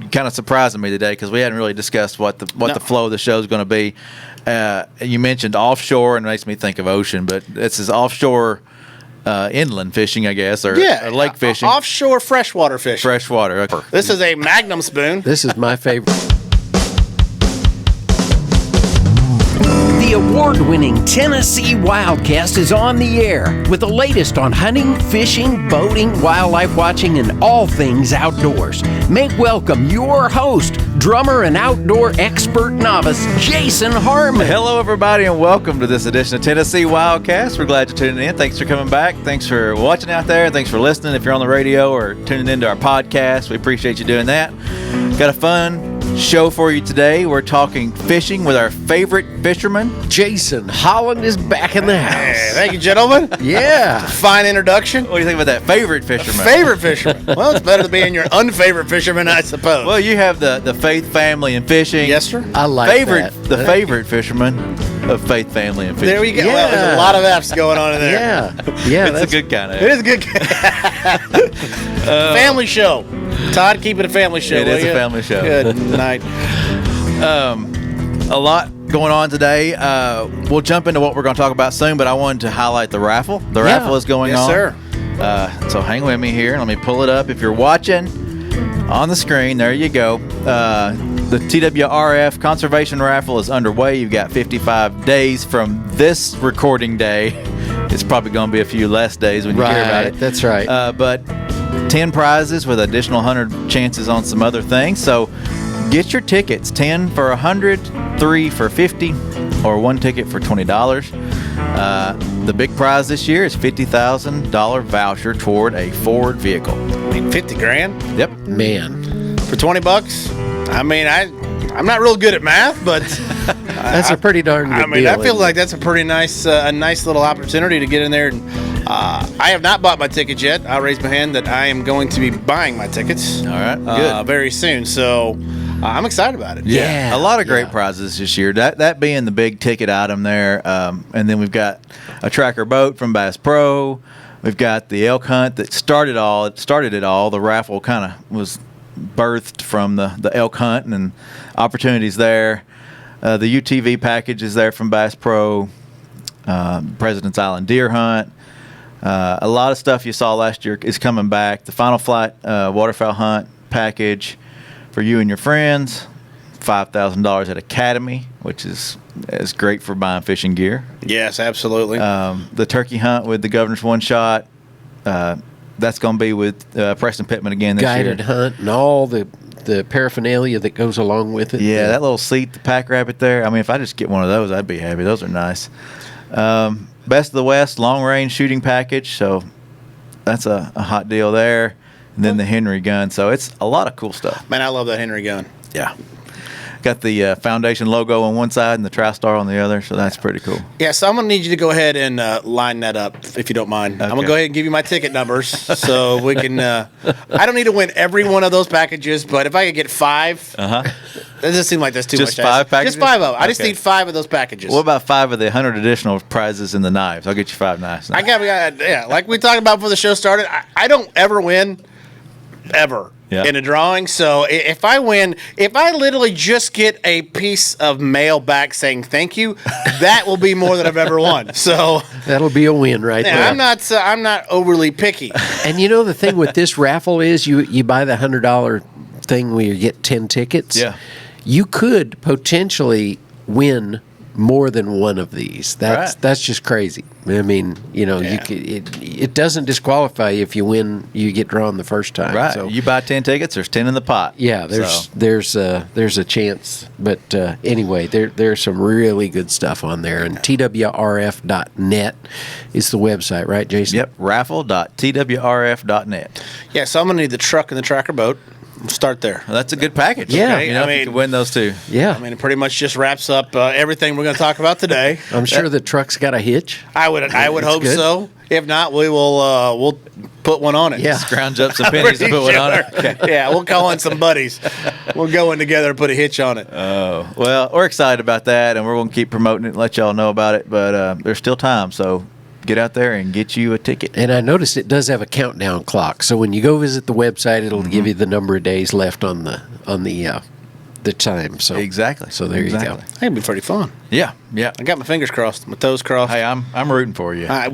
kind of surprising me today because we hadn't really discussed what the flow of the show is going to be. You mentioned offshore, and it makes me think of ocean, but this is offshore inland fishing, I guess, or lake fishing. Offshore freshwater fishing. Freshwater. This is a Magnum Spoon. This is my favorite. The award-winning Tennessee WildCast is on the air with the latest on hunting, fishing, boating, wildlife watching, and all things outdoors. Make welcome your host, drummer and outdoor expert novice, Jason Harmon. Hello, everybody, and welcome to this edition of Tennessee WildCast. We're glad you're tuning in. Thanks for coming back. Thanks for watching out there. Thanks for listening if you're on the radio or tuning into our podcast. We appreciate you doing that. Got a fun show for you today. We're talking fishing with our favorite fisherman. Jason Holland is back in the house. Hey, thank you, gentlemen. Yeah. Fine introduction. What do you think about that? Favorite fisherman. Favorite fisherman. Well, it's better than being your unfavorite fisherman, I suppose. Well, you have the Faith family and fishing. Yes, sir. I like that. The favorite fisherman of Faith family and fishing. There we go. Yeah. Well, there's a lot of F's going on in there. Yeah. It's a good kind of. It is a good. Family show. Todd, keep it a family show. It is a family show. Good night. A lot going on today. We'll jump into what we're going to talk about soon, but I wanted to highlight the raffle. The raffle is going on. Yes, sir. So hang with me here. Let me pull it up. If you're watching on the screen, there you go. The TWRF Conservation Raffle is underway. You've got 55 days from this recording day. It's probably going to be a few less days when you hear about it. That's right. But 10 prizes with additional 100 chances on some other things. So get your tickets. 10 for 100, 3 for 50, or 1 ticket for $20. The big prize this year is $50,000 voucher toward a Ford vehicle. I mean, 50 grand Yep. Man. for $20. I mean, I'm not real good at math, but That's a pretty darn good deal. I feel like that's a pretty nice, a nice little opportunity to get in there. And I have not bought my tickets yet. I'll raise my hand that I am going to be buying my tickets. All right. Good. Very soon. So I'm excited about it. Yeah. A lot of great prizes this year. That being the big ticket item there. And then we've got a tracker boat from Bass Pro. We've got the elk hunt that started it all. The raffle kind of was birthed from the elk hunt and opportunities there. The UTV package is there from Bass Pro. President's Island deer hunt. A lot of stuff you saw last year is coming back. The Final Flight waterfowl hunt package for you and your friends. $5,000 at Academy, which is great for buying fishing gear. Yes, absolutely. The turkey hunt with the Governor's One Shot. That's going to be with Preston Pittman again this year. Guided hunt and all the paraphernalia that goes along with it. Yeah, that little seat, the pack rabbit there. I mean, if I just get one of those, I'd be happy. Those are nice. Best of the West long range shooting package. So that's a hot deal there. And then the Henry gun. So it's a lot of cool stuff. Man, I love that Henry gun. Yeah. Got the Foundation logo on one side and the TriStar on the other, so that's pretty cool. Yeah, so I'm going to need you to go ahead and line that up, if you don't mind. Okay. I'm going to go ahead and give you my ticket numbers so we can I don't need to win every one of those packages, but if I could get 5, that doesn't seem like that's too Just much. 5 packages? Just 5 of them. I just Okay. need 5 of those packages. What about 5 of the 100 additional prizes in the knives? I'll get you 5 knives. I got yeah, like we talked about before the show started, I don't ever win, ever. Yeah. In a drawing. So if I win, if I literally just get a piece of mail back saying thank you, that will be more than I've ever won. So That'll be a win right there. I'm not overly picky. And you know the thing with this raffle is you buy the $100 thing where you get 10 tickets. Yeah. You could potentially win more than one of these. That's just crazy. I mean, you know, Yeah. it doesn't disqualify you if you win. You get drawn the first time. Right. So, You buy 10 tickets, there's 10 in the pot. yeah, there's a chance. But anyway, there's some really good stuff on there. And twrf.net is the website, right, Jason? Yep. Raffle.twrf.net. Yeah, so I'm gonna need the truck and the tracker boat. We'll start there. Well, that's a good package. Yeah. You know, I if mean- you could win those two. Yeah. I mean, it pretty much just wraps up everything we're going to talk about today. I'm sure the truck's got a hitch. I would hope good. so. If not, we will we'll put one on it. Yeah. Scrounge up some pennies and put one on it. Okay. Yeah, we'll call in some buddies. We'll go in together and put a hitch on it. Oh, well, we're excited about that, and we're going to keep promoting it and let y'all know about it, but there's still time, so get out there and get you a ticket. And I noticed it does have a countdown clock. So when you go visit the website, it'll give you the number of days left on the time. So Exactly. So there you go. That'd be pretty fun. Yeah, yeah. I got my fingers crossed, my toes crossed. Hey, I'm rooting for you. All right,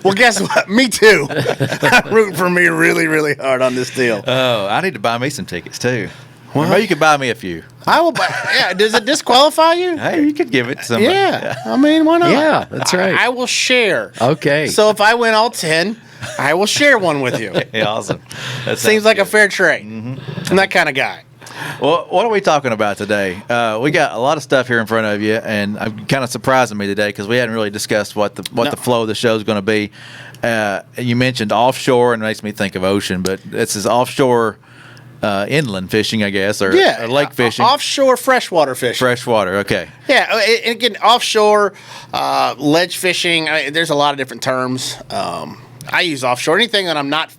well, guess what? Me too. I'm rooting for me really, really hard on this deal. Oh, I need to buy me some tickets too. Well, maybe you could buy me a few. I will buy. Yeah, does it disqualify you? Hey, you could give it to somebody. Yeah, I mean, why not? Yeah, that's right. I will share. Okay. So if I win all 10, I will share one with you. Yeah, awesome. That Seems like good. a fair trade. I'm that kind of guy. Well, what are we talking about today? We got a lot of stuff here in front of you, and I'm kind of surprising me today because we hadn't really discussed what the flow of the show is going to be. You mentioned offshore, and it makes me think of ocean, but this is offshore inland fishing, I guess, or lake fishing. Offshore freshwater fishing. Freshwater, okay. Yeah, and again, offshore ledge fishing. There's a lot of different terms. I use offshore. Anything that I'm not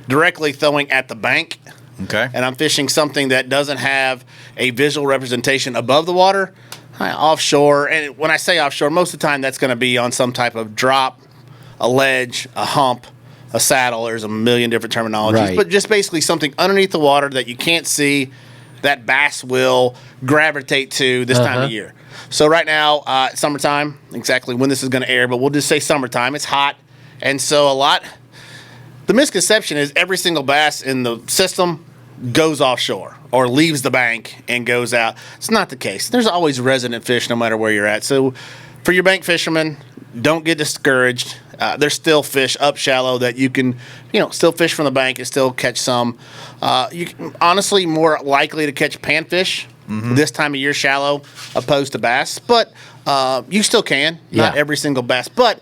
directly throwing at the bank. Okay. And I'm fishing something that doesn't have a visual representation above the water, offshore. And when I say offshore, most of the time that's going to be on some type of drop, a ledge, a hump, a saddle. There's a million different terminologies. Right. But just basically something underneath the water that you can't see that bass will gravitate to this time of year. So right now, summertime, exactly when this is going to air, but we'll just say summertime. It's hot. And so the misconception is every single bass in the system goes offshore or leaves the bank and goes out. It's not the case. There's always resident fish no matter where you're at. So for your bank fishermen, don't get discouraged. There's still fish up shallow that you can, still fish from the bank and still catch some. You honestly more likely to catch panfish this time of year shallow opposed to bass, but you still can. Not every single bass, but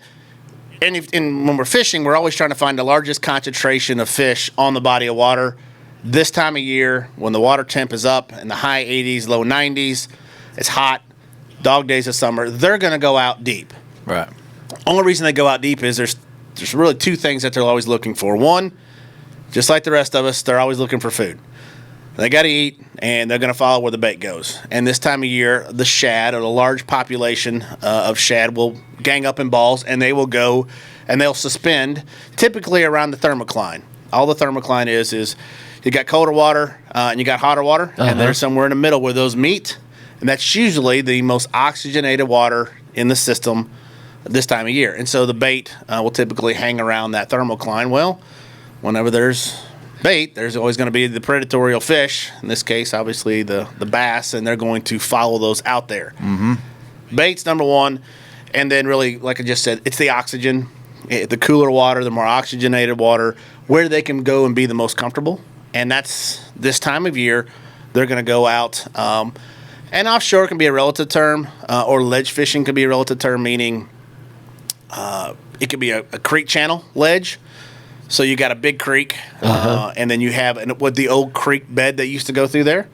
and when we're fishing, we're always trying to find the largest concentration of fish on the body of water. This time of year, when the water temp is up in the high 80s, low 90s, it's hot, dog days of summer, they're going to go out deep. Right. Only reason they go out deep is there's really two things that they're always looking for. One, just like the rest of us, they're always looking for food. They got to eat, and they're going to follow where the bait goes. And this time of year, the shad, or the large population of shad, will gang up in balls, and they will go and they'll suspend, typically around the thermocline. All the thermocline is you got colder water and you got hotter water, and they're somewhere in the middle where those meet. And that's usually the most oxygenated water in the system this time of year. And so the bait will typically hang around that thermocline. Well, whenever there's bait, there's always going to be the predatorial fish, in this case obviously the bass, and they're going to follow those out there. Bait's number one, and then really, like I just said, it's the oxygen. The cooler water, the more oxygenated water, where they can go and be the most comfortable. And that's this time of year they're going to go out. And offshore can be a relative term, or ledge fishing can be a relative term, meaning it could be a creek channel ledge. So you got a big creek, and then you have what the old creek bed that used to go through there.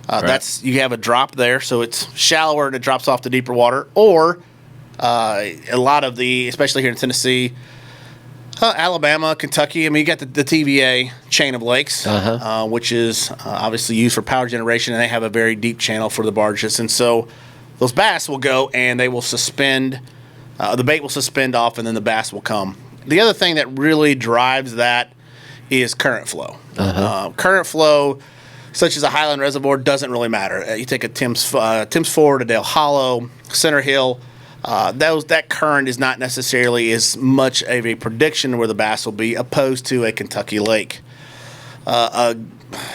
That's you have a drop there, so it's shallower and it drops off to deeper water. Or a lot of especially here in Tennessee, Alabama, Kentucky. I mean, you got the TVA chain of lakes, which is obviously used for power generation, and they have a very deep channel for the barges. And so those bass will go and they will suspend. The bait will suspend off, and then the bass will come. The other thing that really drives that is current flow. Current flow, such as a Highland Reservoir, doesn't really matter. You take a Tim's Ford, a Dale Hollow, Center Hill. That current is not necessarily as much of a prediction where the bass will be, opposed to a Kentucky Lake, a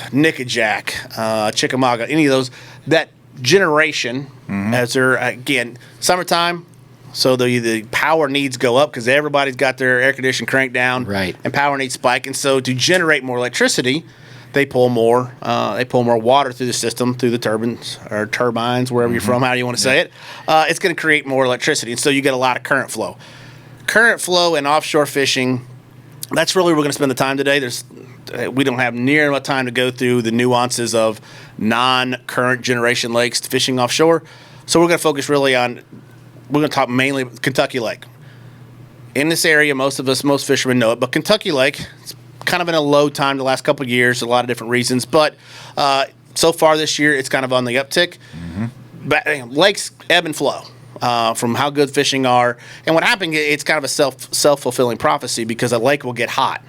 Nickajack, Chickamauga, any of those. That generation, as they're again summertime. So the power needs go up because everybody's got their air conditioning cranked down, right? And power needs spike, and so to generate more electricity, they pull more water through the system, through the turbines or turbines, wherever you're from, how do you want to say it. It's going to create more electricity, and so you get a lot of current flow. Current flow in offshore fishing, that's really where we're going to spend the time today. We don't have near enough time to go through the nuances of non-current generation lakes fishing offshore, so we're going to focus really on. We're going to talk mainly Kentucky Lake. In this area, most fishermen know it, but Kentucky Lake, it's kind of in a low time the last couple of years, a lot of different reasons, but so far this year, it's kind of on the uptick. But lakes ebb and flow. from how good fishing are. And what happened, it's kind of a self-fulfilling prophecy because a lake will get hot.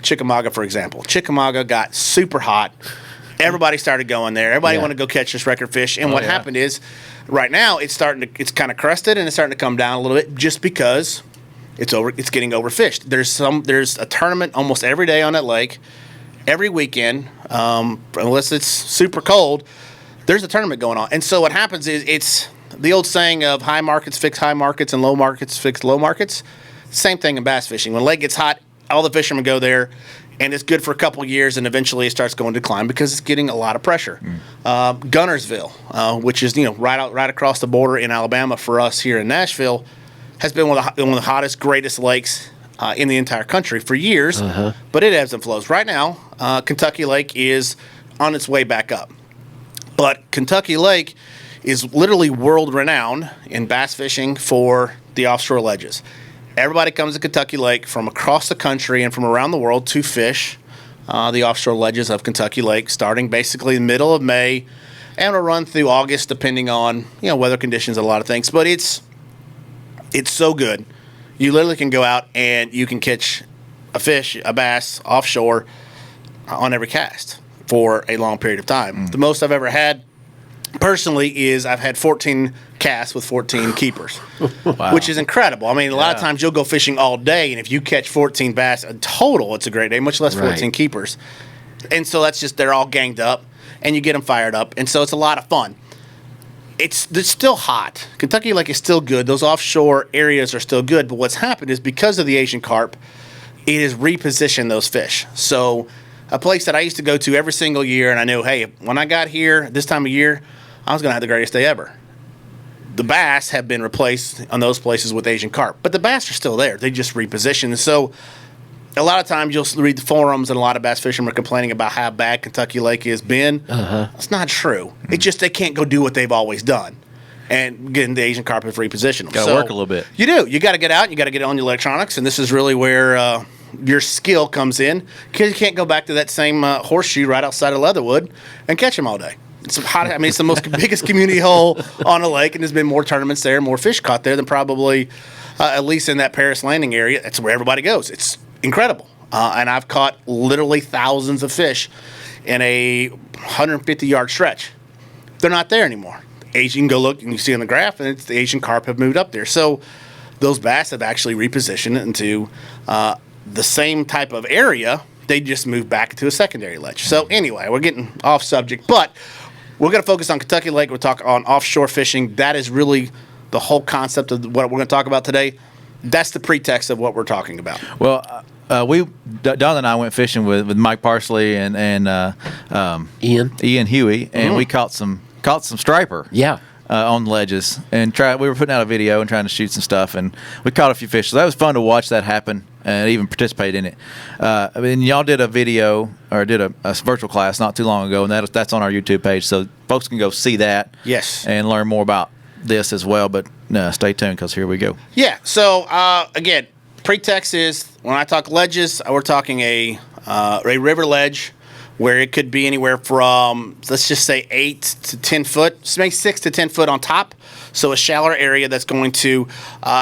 Chickamauga, for example. Chickamauga got super hot. Everybody started going there. Everybody wanted to go catch this record fish. And what happened is, right now it's kind of crusted and it's starting to come down a little bit just because it's getting overfished. There's a tournament almost every day on that lake, every weekend, unless it's super cold. There's a tournament going on. And so what happens is it's the old saying of high markets fix high markets and low markets fix low markets. Same thing in bass fishing. When the lake gets hot, all the fishermen go there, and it's good for a couple of years, and eventually it starts going to decline because it's getting a lot of pressure. Gunnersville, which is right across the border in Alabama for us here in Nashville, has been one of the hottest, greatest lakes in the entire country for years, but it ebbs and flows. Right now, Kentucky Lake is on its way back up. But Kentucky Lake is literally world-renowned in bass fishing for the offshore ledges. Everybody comes to Kentucky Lake from across the country and from around the world to fish the offshore ledges of Kentucky Lake, starting basically the middle of May, and it'll run through August, depending on weather conditions and a lot of things. But it's so good. You literally can go out and you can catch a bass offshore on every cast for a long period of time. The most I've ever had personally is I've had 14 casts with 14 keepers, which is incredible. I mean, a lot of times you'll go fishing all day, and if you catch 14 bass in total, it's a great day, much less 14 keepers. And so that's just, they're all ganged up, and you get them fired up, and so it's a lot of fun. It's still hot. Kentucky Lake is still good. Those offshore areas are still good, but what's happened is because of the Asian carp, it has repositioned those fish. So a place that I used to go to every single year, and I knew, hey, when I got here this time of year, I was going to have the greatest day ever. The bass have been replaced on those places with Asian carp, but the bass are still there. They just repositioned. So a lot of times you'll read the forums and a lot of bass fishermen are complaining about how bad Kentucky Lake has been. That's not true. It's just they can't go do what they've always done. And getting the Asian carp has repositioned them. Got to work a little bit. You do. You got to get out. You got to get on your electronics, and this is really where your skill comes in, because you can't go back to that same horseshoe right outside of Leatherwood and catch them all day. It's hot. I mean, it's the most biggest community hole on a lake, and there's been more tournaments there, more fish caught there than probably at least in that Paris Landing area. That's where everybody goes. It's incredible, and I've caught literally thousands of fish in a 150-yard stretch. They're not there anymore. You can go look and you see on the graph, and it's the Asian carp have moved up there. So those bass have actually repositioned it into the same type of area. They just moved back to a secondary ledge. So anyway, we're getting off subject, but we're going to focus on Kentucky Lake. We'll talk on offshore fishing. That is really the whole concept of what we're going to talk about today. That's the pretext of what we're talking about. Well, Don and I went fishing with Mike Parsley and Ian Huey, and we caught some striper. Yeah. On the ledges, and we were putting out a video and trying to shoot some stuff, and we caught a few fish. So that was fun to watch that happen and even participate in it. I mean, y'all did a video or did a virtual class not too long ago, and that's on our YouTube page, so folks can go see that. Yes. And learn more about this as well. But stay tuned, because here we go. Yeah. So again, pretext is when I talk ledges, we're talking a river ledge, where it could be anywhere from, let's just say 8 to 10 foot, maybe 6 to 10 foot on top. So a shallower area that's going to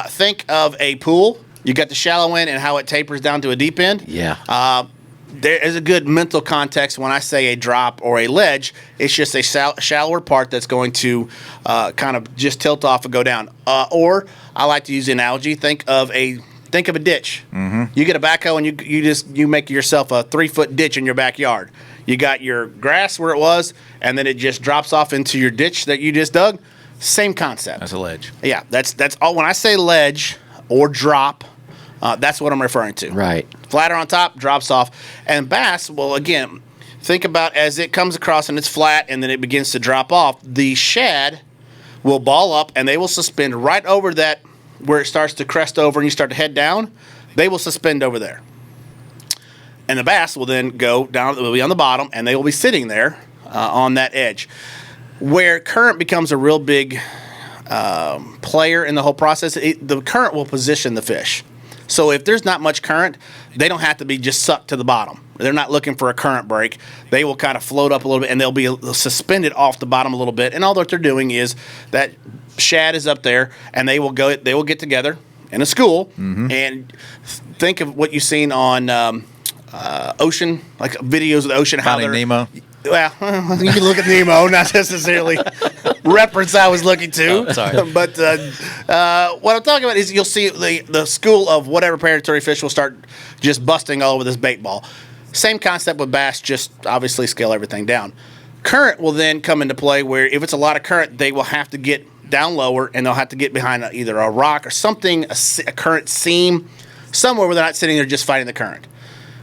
think of a pool. You got the shallow end and how it tapers down to a deep end. Yeah. There is a good mental context when I say a drop or a ledge. It's just a shallower part that's going to kind of just tilt off and go down. Or I like to use the analogy, think of a ditch. You get a backhoe and you make yourself a 3-foot ditch in your backyard. You got your grass where it was, and then it just drops off into your ditch that you just dug. Same concept. That's a ledge. Yeah, that's all. When I say ledge or drop, that's what I'm referring to. Right. Flatter on top, drops off. And bass, well, again, think about as it comes across and it's flat and then it begins to drop off, the shad will ball up and they will suspend right over that where it starts to crest over and you start to head down. They will suspend over there. And the bass will then go down, will be on the bottom, and they will be sitting there on that edge. Where current becomes a real big player in the whole process, the current will position the fish. So if there's not much current, they don't have to be just sucked to the bottom. They're not looking for a current break. They will kind of float up a little bit, and they'll be suspended off the bottom a little bit. And all that they're doing is that shad is up there, and they will get together in a school and think of what you've seen on ocean, like videos of the ocean. Finding Nemo. Well, you can look at Nemo, not necessarily reference I was looking to. Oh, sorry. But what I'm talking about is you'll see the school of whatever predatory fish will start just busting all over this bait ball. Same concept with bass, just obviously scale everything down. Current will then come into play where if it's a lot of current, they will have to get down lower and they'll have to get behind either a rock or something, a current seam, somewhere where they're not sitting there just fighting the current.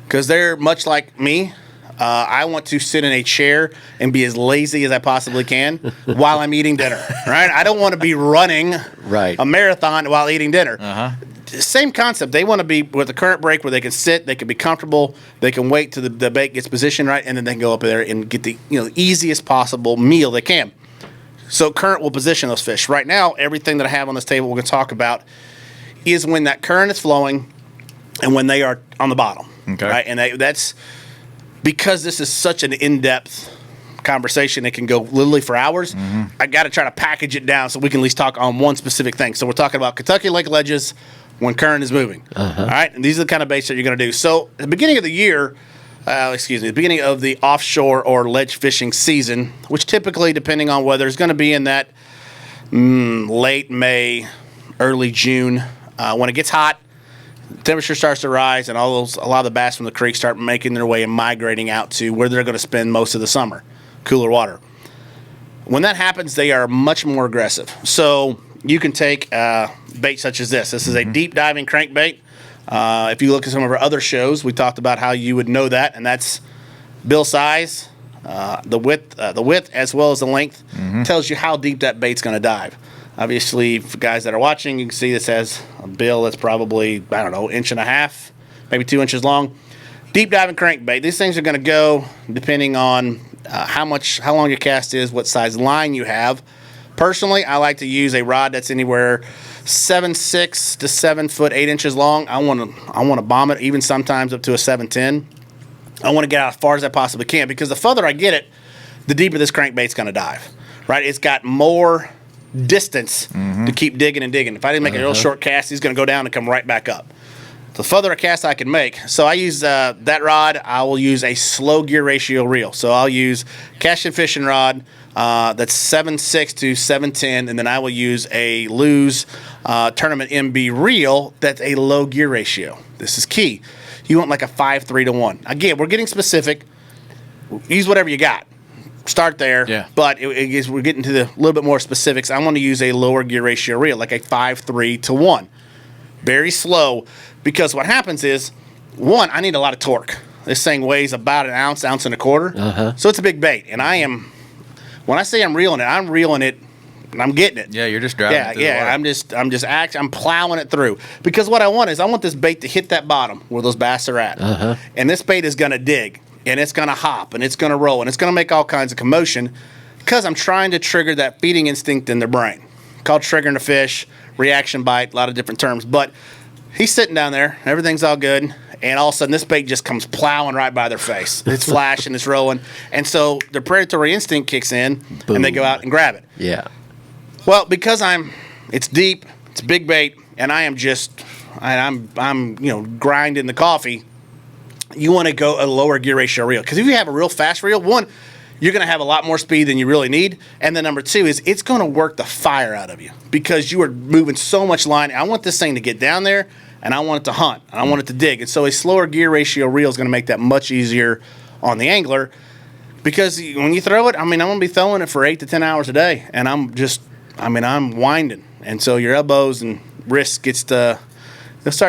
Because they're much like me. I want to sit in a chair and be as lazy as I possibly can while I'm eating dinner, right? I don't want to be running a marathon while eating dinner. Same concept. They want to be with the current break where they can sit, they can be comfortable, they can wait till the bait gets positioned right, and then they can go up there and get the easiest possible meal they can. So current will position those fish. Right now, everything that I have on this table we're going to talk about is when that current is flowing and when they are on the bottom. Okay. Right? And that's because this is such an in-depth conversation, it can go literally for hours. I got to try to package it down so we can at least talk on one specific thing. So we're talking about Kentucky Lake ledges when current is moving. All right, and these are the kind of baits that you're going to do. So at the beginning of the year, the beginning of the offshore or ledge fishing season, which typically, depending on weather, is going to be in that late May, early June. When it gets hot, temperature starts to rise, and a lot of the bass from the creek start making their way and migrating out to where they're going to spend most of the summer, cooler water. When that happens, they are much more aggressive. So you can take bait such as this. This is a deep diving crankbait. If you look at some of our other shows, we talked about how you would know that, and that's bill size, the width as well as the length tells you how deep that bait's going to dive. Obviously, for guys that are watching, you can see this has a bill that's probably, I don't know, 1.5 inches, maybe 2 inches long. Deep diving crankbait. These things are going to go depending on how long your cast is, what size line you have. Personally, I like to use a rod that's anywhere 7.6 to 7 foot 8 inches long. I want to bomb it, even sometimes up to a 7.10. I want to get out as far as I possibly can because the further I get it, the deeper this crankbait's going to dive. Right? It's got more distance to keep digging and digging. If I didn't make a real short cast, he's going to go down and come right back up. The further a cast I can make. So I use that rod. I will use a slow gear ratio reel. So I'll use cast and fishing rod that's 7.6 to 7.10, and then I will use a Lew's Tournament MB reel that's a low gear ratio. This is key. You want like a 5.3 to 1. Again, we're getting specific. Use whatever you got. Start there, but we're getting to the little bit more specifics. I want to use a lower gear ratio reel, like a 5.3 to 1. Very slow, because what happens is, one, I need a lot of torque. This thing weighs about an ounce and a quarter, so it's a big bait. And when I say I'm reeling it, and I'm getting it. Yeah, you're just driving it through the water. I'm plowing it through. Because what I want this bait to hit that bottom where those bass are at. And this bait is going to dig. And it's going to hop, and it's going to roll, and it's going to make all kinds of commotion because I'm trying to trigger that feeding instinct in their brain. Called triggering a fish, reaction bite, a lot of different terms. But he's sitting down there, everything's all good, and all of a sudden this bait just comes plowing right by their face. It's flashing, it's rolling. And so the predatory instinct kicks in, and they go out and grab it. Yeah. Well, because it's deep, it's a big bait, and I'm grinding the coffee, you want to go a lower gear ratio reel. Because if you have a real fast reel, one, you're going to have a lot more speed than you really need. And then number two is it's going to work the fire out of you because you are moving so much line. I want this thing to get down there, and I want it to hunt, and I want it to dig. And so a slower gear ratio reel is going to make that much easier on the angler because when you throw it, I'm going to be throwing it for 8 to 10 hours a day. And I'm winding. And so your elbows and wrists gets to...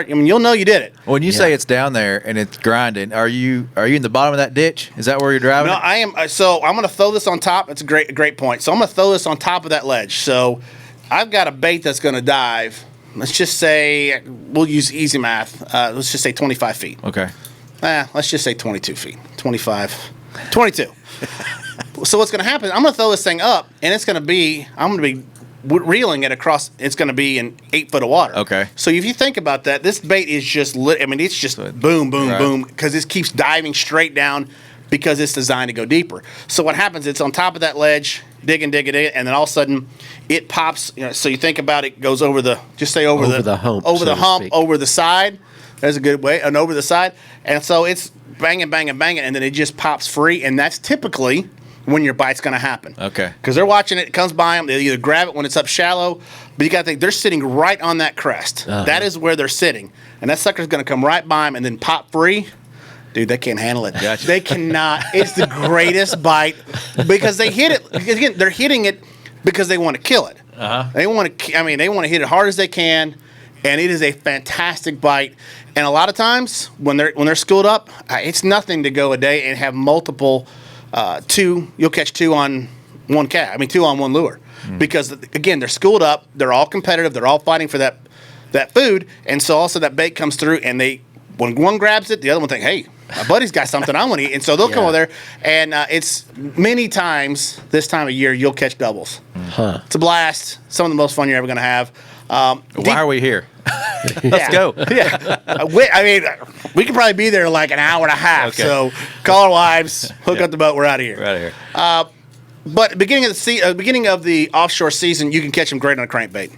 you'll know you did it. When you say it's down there and it's grinding, are you in the bottom of that ditch? Is that where you're driving? No, I am. So I'm going to throw this on top. It's a great point. So I'm going to throw this on top of that ledge. So I've got a bait that's going to dive. Let's just say we'll use easy math. Let's just say 25 feet. Okay. Let's just say 22 feet. 22. So what's going to happen? I'm going to throw this thing up, and I'm going to be reeling it across. It's going to be in 8 foot of water. Okay. So if you think about that, this bait is just it's just boom, boom, because it keeps diving straight down because it's designed to go deeper. So what happens? It's on top of that ledge. digging, and then all of a sudden it pops. So you think about it, goes over the hump, over the side. There's a good way, and over the side, and so it's banging, and then it just pops free, and that's typically when your bite's going to happen. Okay. Because they're watching it comes by them. They either grab it when it's up shallow, but you got to think they're sitting right on that crest. That is where they're sitting, and that sucker's going to come right by them and then pop free. Dude, they can't handle it. Gotcha. They cannot. It's the greatest bite because they hit it. Again, they're hitting it because they want to kill it. They want to. They want to hit it hard as they can, and it is a fantastic bite. And a lot of times when they're schooled up, it's nothing to go a day and have multiple. You'll catch 2 on one cat. 2 on one lure, because again they're schooled up. They're all competitive. They're all fighting for that food, and so also that bait comes through, and when one grabs it, the other one thinks, hey, my buddy's got something I want to eat, and so they'll come over there, and it's many times this time of year you'll catch doubles. It's a blast. Some of the most fun you're ever going to have. Why are we here? Let's go. Yeah. We could probably be there like an hour and a half. Okay. So call our wives, hook up the boat, we're out of here. We're out of here. But beginning of the offshore season, you can catch them great on a crankbait.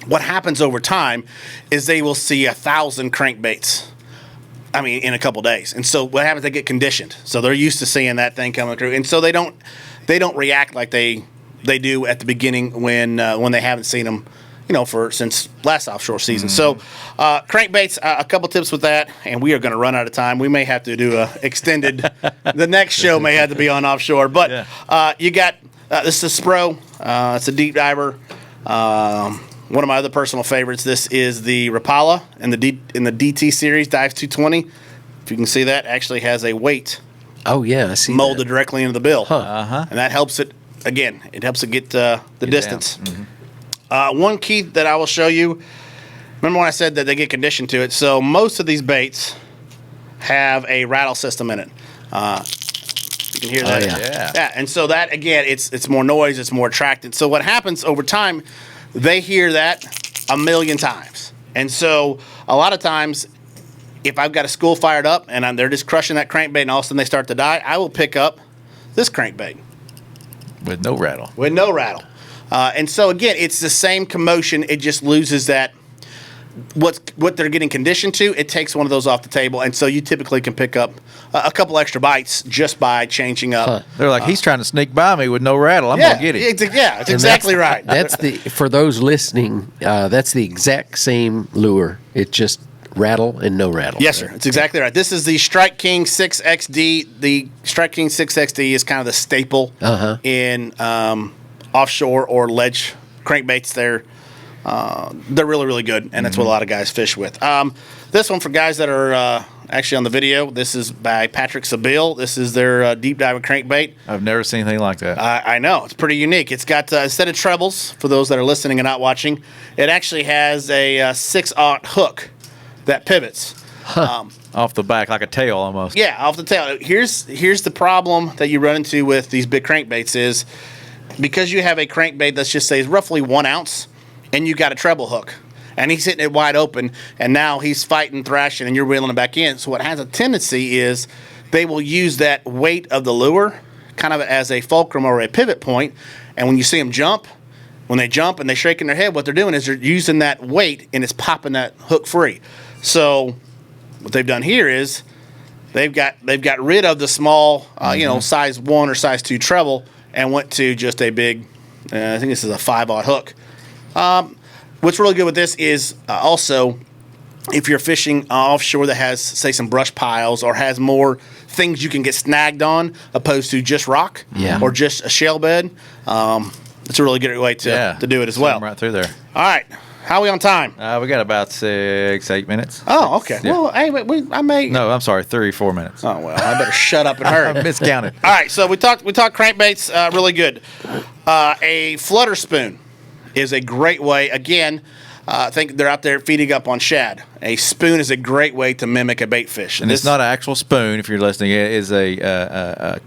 What happens over time is they will see 1,000 crankbaits. In a couple days. And so what happens? They get conditioned. So they're used to seeing that thing coming through, and so they don't react like they do at the beginning when they haven't seen them, since last offshore season. So crankbaits, a couple tips with that, and we are going to run out of time. We may have to do a extended. The next show may have to be on offshore, but you got this is a Spro. It's a deep diver. One of my other personal favorites. This is the Rapala in the DT series, Dives 220. If you can see that, actually has a weight. Oh yeah, I see. Molded directly into the bill, Uh-huh. and that helps it. Again, it helps it get the distance. One key that I will show you. Remember when I said that they get conditioned to it? So most of these baits have a rattle system in it. You can hear that. Yeah. And so that again, it's more noise, it's more attractant. So what happens over time? They hear that 1,000,000 times. And so a lot of times, if I've got a school fired up and they're just crushing that crankbait and all of a sudden they start to die, I will pick up this crankbait. With no rattle. And so, again, it's the same commotion. It just loses that. What they're getting conditioned to, it takes one of those off the table. And so you typically can pick up a couple extra bites just by changing up. They're like, he's trying to sneak by me with no rattle. I'm going to get it. It's exactly right. That's for those listening, that's the exact same lure. It's just rattle and no rattle. Yes, sir. It's exactly right. This is the Strike King 6XD. The Strike King 6XD is kind of the staple in offshore or ledge crankbaits. They're really, really good, and that's what a lot of guys fish with. This one, for guys that are actually on the video, this is by Patrick Sabille. This is their deep diving crankbait. I've never seen anything like that. I know. It's pretty unique. It's got, instead of trebles, for those that are listening and not watching, it actually has a 6/0 hook that pivots. Off the back, like a tail almost. Yeah, off the tail. Here's the problem that you run into with these big crankbaits is because you have a crankbait, let's just say, is roughly 1 ounce, and you got a treble hook, and he's hitting it wide open, and now he's fighting, thrashing, and you're reeling it back in. So what has a tendency is they will use that weight of the lure kind of as a fulcrum or a pivot point, and when you see them jump, when they jump and they're shaking their head, what they're doing is they're using that weight, and it's popping that hook free. So what they've done here is they've got rid of the small, size 1 or size 2 treble and went to just a big, I think this is a 5/0 hook. What's really good with this is also if you're fishing offshore that has, say, some brush piles or has more things you can get snagged on opposed to just rock or just a shale bed, it's a really good way to do it as well. Right through there. All right. How are we on time? We got about 6-8 minutes. Oh, okay. Yeah. Well, hey, I may. No, I'm sorry, 3-4 minutes. Oh well, I better shut up and hurry. I miscounted. All right, so we talked crankbaits, really good. A Flutter spoon is a great way. Again, I think they're out there feeding up on shad. A spoon is a great way to mimic a bait fish, and it's not an actual spoon. If you're listening, it is a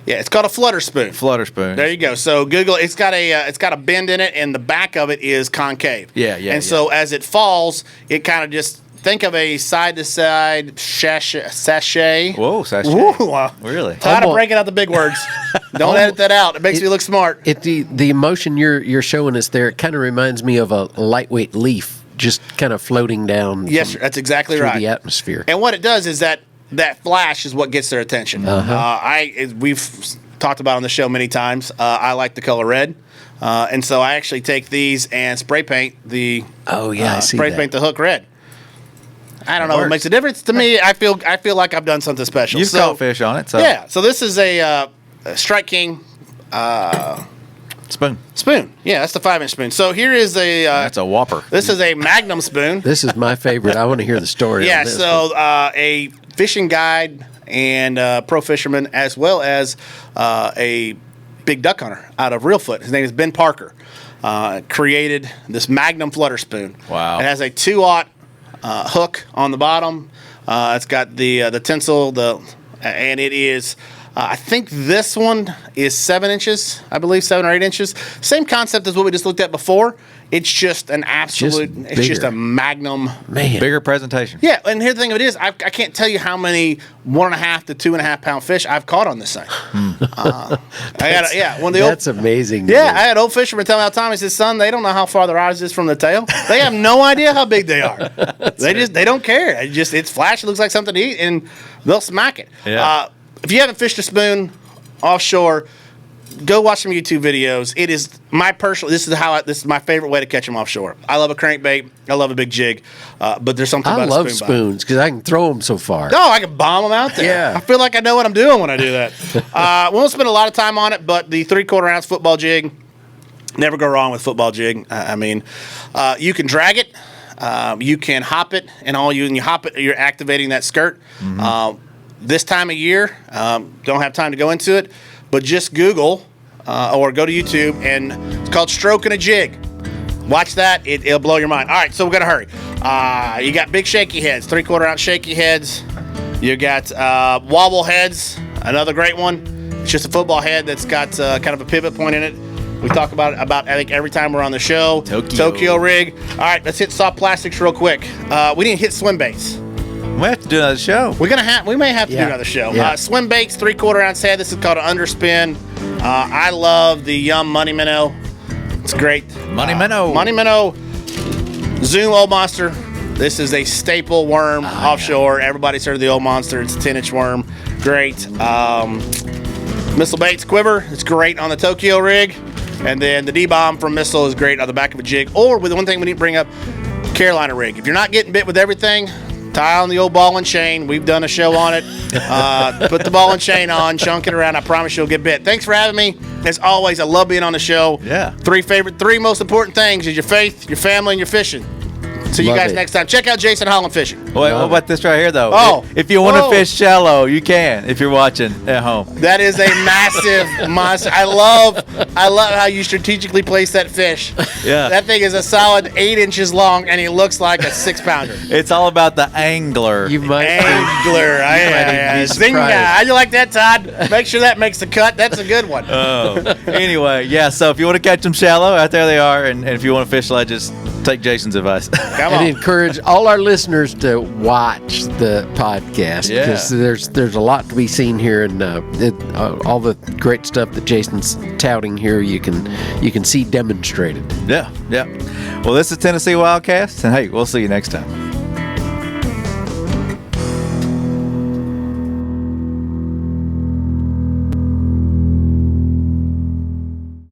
it's called a Flutter spoon. Flutter spoon. There you go. So Google. It's got a bend in it, and the back of it is concave. Yeah. And so as it falls, it kind of just think of a side-to-side sachet. Whoa, sachet. Ooh, wow. Really? Tired of Almost- breaking out the big words. Don't edit that out. It makes me look smart. The emotion you're showing us there, it kind of reminds me of a lightweight leaf just kind of floating down. Yes, sir, that's exactly through right. the atmosphere. And what it does is that flash is what gets their attention. We've talked about on the show many times. I like the color red, and so I actually take these and spray paint the. Oh yeah, I see spray that. paint the hook red. I don't know what works. makes a difference to me. I feel like I've done something special. You've caught fish on it, so Yeah. So this is a Strike King spoon. spoon. Yeah, that's the 5-inch spoon. So here is a. That's a whopper. This is a Magnum spoon. This is my favorite. I want to hear the story. Yeah, on this so one. a fishing guide and pro fisherman, as well as a big duck hunter out of Reelfoot. His name is Ben Parker. Created this Magnum Flutter spoon. Wow. It has a 2-aught hook on the bottom. It's got the tinsel, and it is. I think this one is 7 inches. I believe 7 or 8 inches. Same concept as what we just looked at before. It's just an absolute. It's just a Magnum. Man, Bigger presentation. Yeah, and here the thing of it is, I can't tell you how many 1.5 to 2.5 pound fish I've caught on this thing. I got one of the old. that's amazing. Yeah, I had old fishermen tell me all the time. He said, "Son, they don't know how far their eyes is from the tail. They have no idea how big they are. They don't care. It's flash. It looks like something to eat, and they'll smack it." Yeah. If you haven't fished a spoon offshore, go watch some YouTube videos. It is my personal. This is my favorite way to catch them offshore. I love a crankbait. I love a big jig. But there's something I about love a spoon. spoons because I can throw them so far. Oh, I can bomb them out there. Yeah. I feel like I know what I'm doing when I do that. We won't spend a lot of time on it, but the 3/4 ounce football jig, never go wrong with football jig. You can drag it, you can hop it, and you hop it, you're activating that skirt. This time of year, don't have time to go into it, but just Google or go to YouTube, and it's called Stroking a Jig. Watch that. It'll blow your mind. All right, so we're going to hurry. You got big shaky heads, 3/4 ounce shaky heads. You got wobble heads, another great one. It's just a football head that's got kind of a pivot point in it. We talk about it I think every time we're on the show. Tokyo rig. All right, let's hit soft plastics real quick. We didn't hit swim baits. We have to do another show. We may have to do another show. Yeah. Swim baits, 3/4 ounce head. This is called an underspin. I love the Yum Money Minnow. It's great. Money Minnow. Money Minnow. Zoom Old Monster. This is a staple worm offshore. Yeah. Everybody's heard of the Old Monster. It's a 10-inch worm. Great. Missile Baits Quiver. It's great on the Tokyo rig. And then the D-Bomb from Missile is great on the back of a jig. Or with one thing we need to bring up, Carolina rig. If you're not getting bit with everything, tie on the old ball and chain. We've done a show on it. Put the ball and chain on, chunk it around. I promise you'll get bit. Thanks for having me. As always, I love being on the show. Yeah. Three most important things is your faith, your family, and your fishing. See you Love guys it. next time. Check out Jason Holland Fishing. Wait, what about this right here, though? Oh. If you want to Whoa. fish shallow, you can if you're watching at home. That is a massive monster. I love how you strategically place that fish. Yeah. That thing is a solid 8 inches long, and he looks like a 6-pounder. It's all about the angler. You might. Angler. be Zing surprised. How you like that, Todd? Make sure that makes the cut. That's a good one. Anyway, yeah, so if you want to catch them shallow, out there they are. And if you want to fish ledges, take Jason's advice. Come And on. encourage all our listeners to watch the podcast Yeah. because there's a lot to be seen here, and all the great stuff that Jason's touting here you can see demonstrated. Yeah. Well, this is Tennessee WildCast, and hey, we'll see you next time.